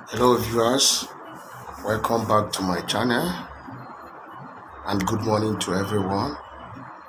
Hello viewers, welcome back to my channel and good morning to everyone.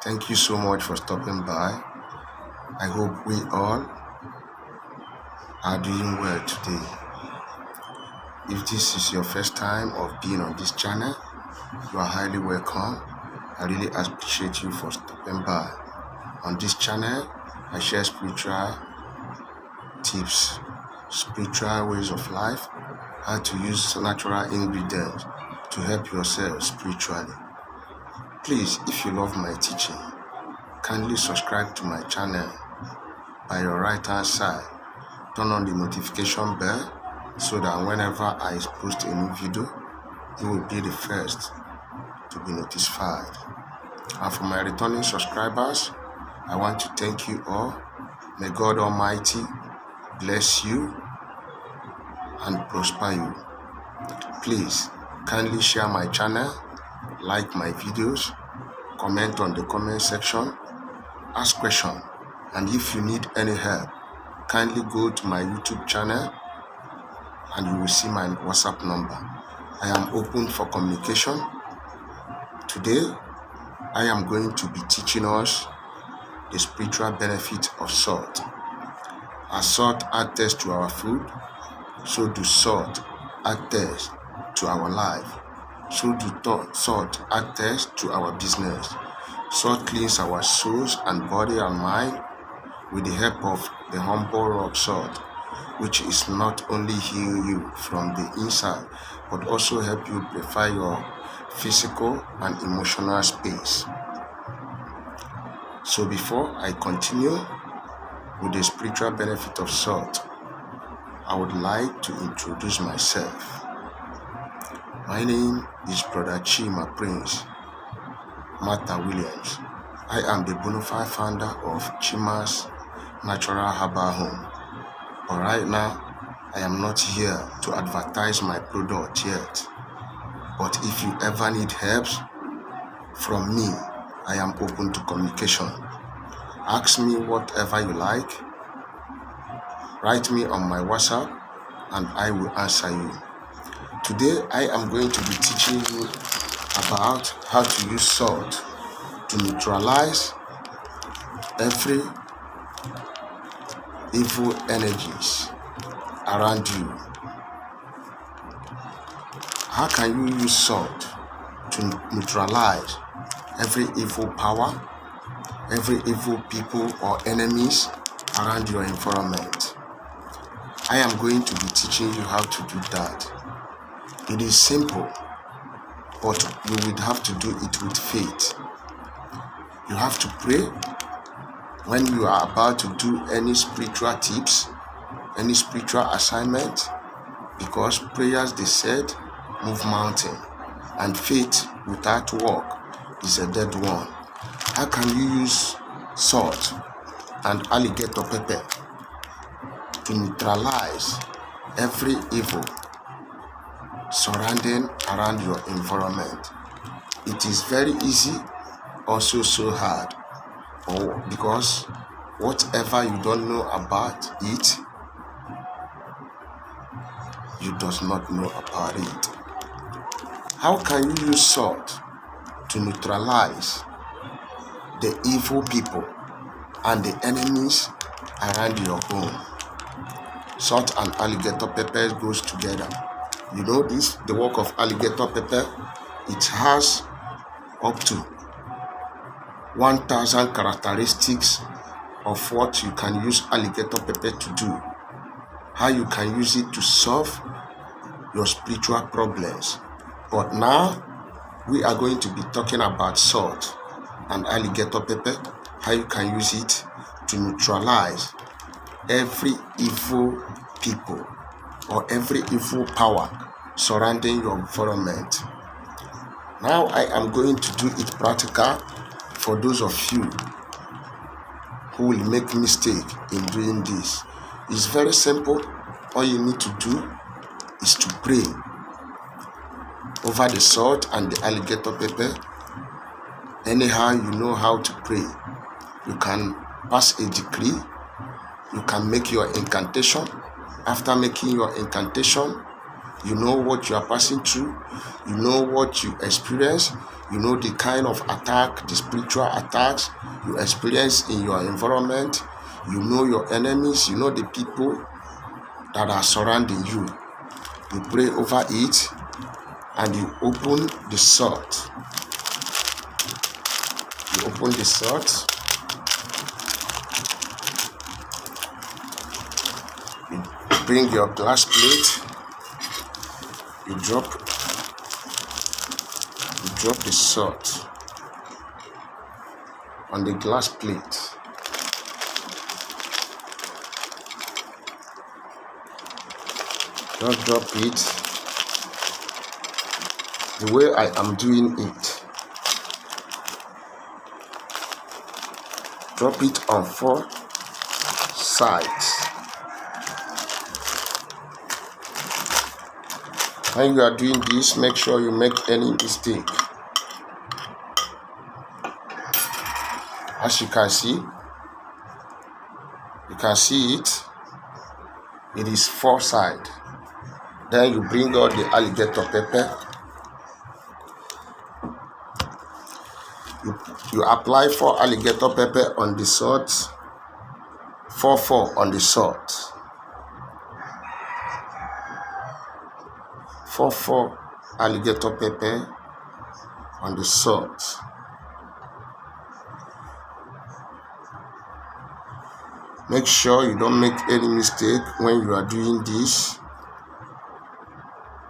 Thank you so much for stopping by. I hope we all are doing well today. If this is your first time of being on this channel, you are highly welcome. I really appreciate you for stopping by. On this channel, I share spiritual tips, spiritual ways of life, how to use natural ingredients to help yourself spiritually. Please, if you love my teaching, kindly subscribe to my channel by your right hand side. Turn on the notification bell so that whenever I post a new video, you will be the first to be notified. And for my returning subscribers, I want to thank you all. May God Almighty bless you and prosper you. Please kindly share my channel, like my videos, comment on the comment section, ask questions, and if you need any help, kindly go to my YouTube channel and you will see my WhatsApp number. I am open for communication. Today, I am going to be teaching us the spiritual benefit of salt. As salt adds taste to our food, so do salt add taste to our life. So do salt add taste to our business. Salt cleans our souls and body and mind with the help of the humble rock salt, which is not only heal you from the inside, but also help you purify your physical and emotional space. So before I continue with the spiritual benefit of salt, I would like to introduce myself. My name is Brother Chima Prince Martha Williams. I am the bona fide founder of Chima's Natural Herbal Home. But right now, I am not here to advertise my product yet. But if you ever need help from me, I am open to communication. Ask me whatever you like. Write me on my WhatsApp and I will answer you. Today, I am going to be teaching you about how to use salt to neutralize every evil energies around you. How can you use salt to neutralize every evil power, every evil people or enemies around your environment? I am going to be teaching you how to do that. It is simple, but you will have to do it with faith. You have to pray when you are about to do any spiritual tips, any spiritual assignment, because prayers, they said, move mountain, and faith without work is a dead one. How can you use salt and alligator pepper to neutralize every evil surrounding around your environment? It is very easy, also so hard, because whatever you don't know about it, you does not know about it. How can you use salt to neutralize the evil people and the enemies around your home? Salt and alligator pepper goes together. You know this, the work of alligator pepper, it has up to 1,000 characteristics of what you can use alligator pepper to do. How you can use it to solve your spiritual problems. But now, we are going to be talking about salt and alligator pepper, how you can use it to neutralize every evil people or every evil power surrounding your environment. Now I am going to do it practical for those of you who will make mistake in doing this. It's very simple. All you need to do is to pray over the salt and the alligator pepper. Anyhow you know how to pray. You can pass a decree. You can make your incantation. After making your incantation, You know what you are passing through. You know what you experience. You know the kind of attack, the spiritual attacks you experience in your environment. You know your enemies. You know the people that are surrounding you. You pray over it and you open the salt. You open the salt. You bring your glass plate. You drop the salt on the glass plate. Just drop it the way I am doing it. Drop it on 4 sides. When you are doing this, make sure you make any mistake. As you can see it. It is 4 sides. Then you bring out the alligator pepper. You apply 4 alligator pepper on the salt. 4 on the salt. 4 alligator pepper on the salt. Make sure you don't make any mistake when you are doing this.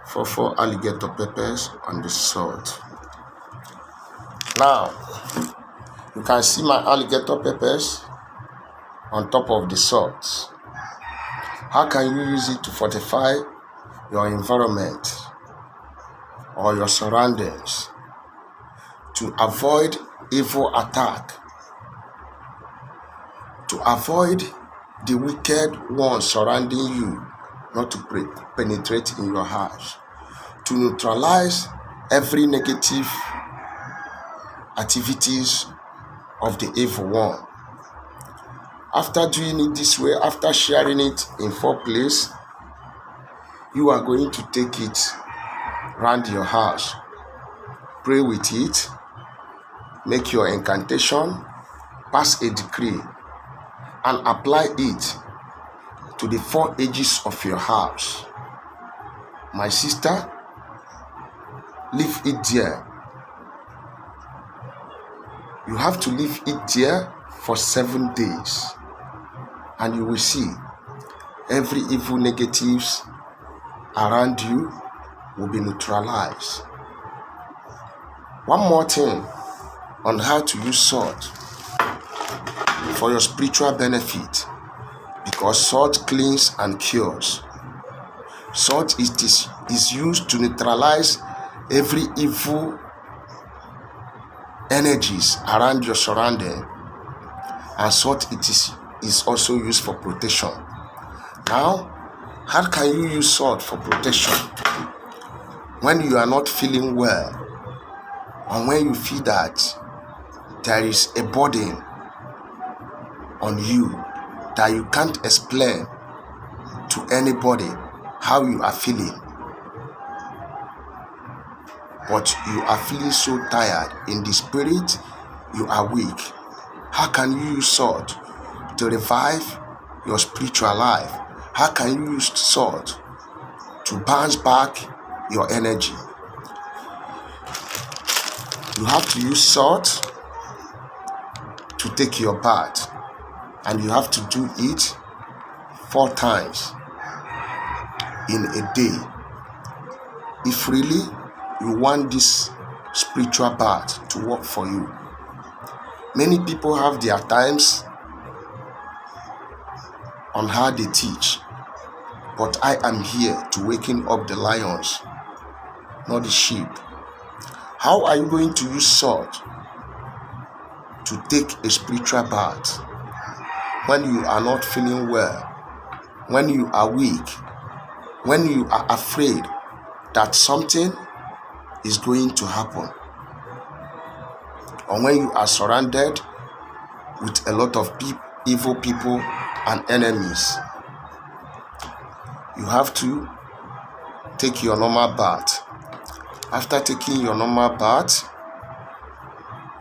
4 alligator peppers on the salt. Now, you can see my alligator peppers on top of the salt. How can you use it to fortify your environment or your surroundings to avoid evil attack, to avoid the wicked ones surrounding you not to penetrate in your house, to neutralize every negative activities of the evil one? After doing it this way, after sharing it in 4 places, you are going to take it around your house, pray with it, make your incantation, pass a decree, and apply it to the 4 edges of your house. My sister, leave it there. You have to leave it there for 7 days, and you will see every evil negatives around you will be neutralized. One more thing on how to use salt for your spiritual benefit, because salt cleans and cures. Salt is used to neutralize every evil energies around your surrounding, and salt is also used for protection. Now, how can you use salt for protection when you are not feeling well, and when you feel that there is a burden on you that you can't explain to anybody how you are feeling, but you are feeling so tired in the spirit, you are weak? How can you use salt to revive your spiritual life? How can you use salt to bounce back your energy? You have to use salt to take your bath, and you have to do it 4 times in a day. If really you want this spiritual bath to work for you. Many people have their times on how they teach, but I am here to waken up the lions, not the sheep. How are you going to use salt to take a spiritual bath when you are not feeling well, when you are weak, when you are afraid that something is going to happen, or when you are surrounded with a lot of evil people and enemies? You have to take your normal bath. After taking your normal bath,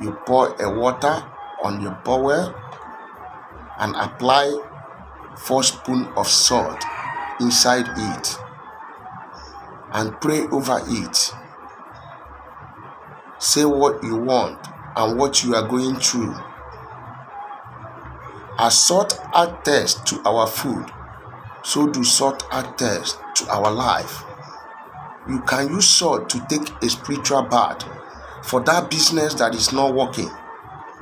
you pour a water on your bowel and apply 4 spoons of salt inside it and pray over it. Say what you want and what you are going through. As salt adds taste to our food, so do salt add taste to our life. You can use salt to take a spiritual bath for that business that is not working,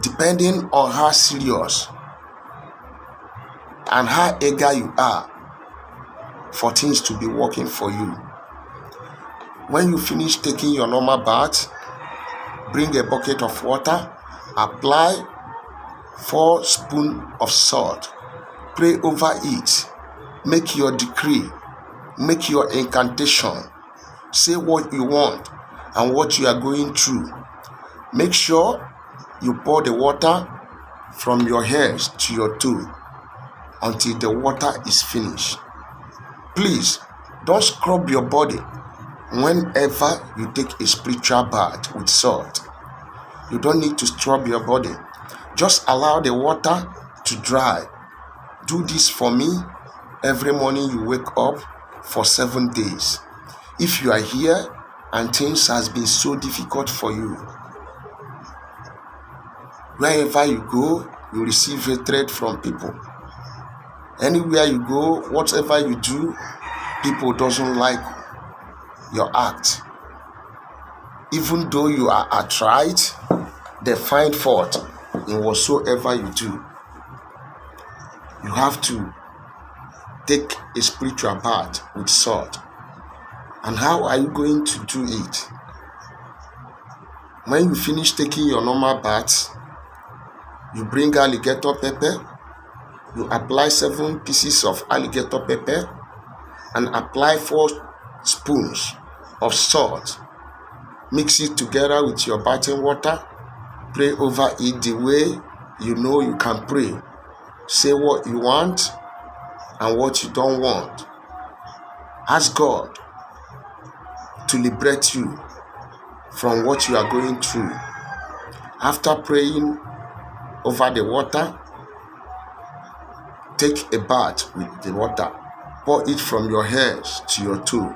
depending on how serious and how eager you are for things to be working for you. When you finish taking your normal bath, bring a bucket of water, apply 4 spoons of salt, pray over it, make your decree, make your incantation, say what you want and what you are going through. Make sure you pour the water from your hands to your toe until the water is finished. Please don't scrub your body whenever you take a spiritual bath with salt. You don't need to scrub your body. Just allow the water to dry. Do this for me every morning you wake up for 7 days. If you are here and things has been so difficult for you, wherever you go, you receive hatred from people. Anywhere you go, whatever you do, people doesn't like your act. Even though you are right, they find fault in whatsoever you do. You have to take a spiritual bath with salt. And how are you going to do it? When you finish taking your normal bath, you bring alligator pepper, you apply 7 pieces of alligator pepper and apply 4 spoons of salt. Mix it together with your bathing water. Pray over it the way you know you can pray. Say what you want and what you don't want. Ask God to liberate you from what you are going through. After praying over the water, take a bath with the water. Pour it from your hands to your toe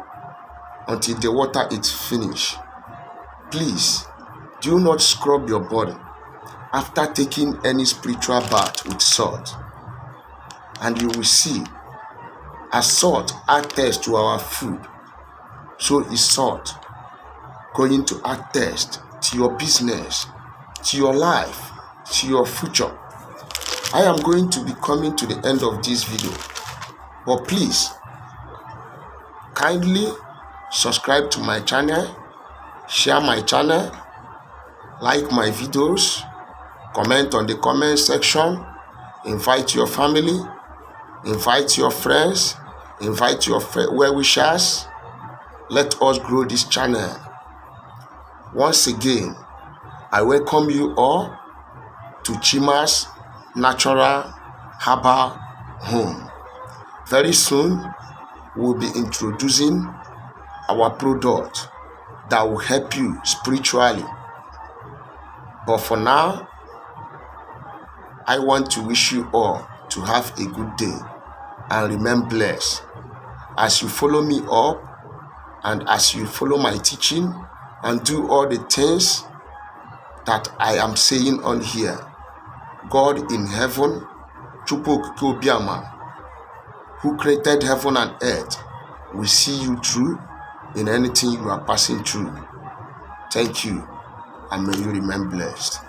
until the water is finished. Please, do not scrub your body after taking any spiritual bath with salt. And you will see, as salt adds taste to our food, so is salt going to add taste to your business, to your life, to your future. I am going to be coming to the end of this video, but please kindly subscribe to my channel, share my channel, like my videos, comment on the comment section, invite your family, invite your friends, invite your well-wishers. Let us grow this channel. Once again, I welcome you all to Chima's Natural Herbal Home. Very soon, we'll be introducing our product that will help you spiritually. But for now, I want to wish you all to have a good day and remain blessed as you follow me up and as you follow my teaching and do all the things that I am saying on here. God in heaven, Chukwu Obiama, who created heaven and earth, will see you through in anything you are passing through. Thank you, and may you remain blessed.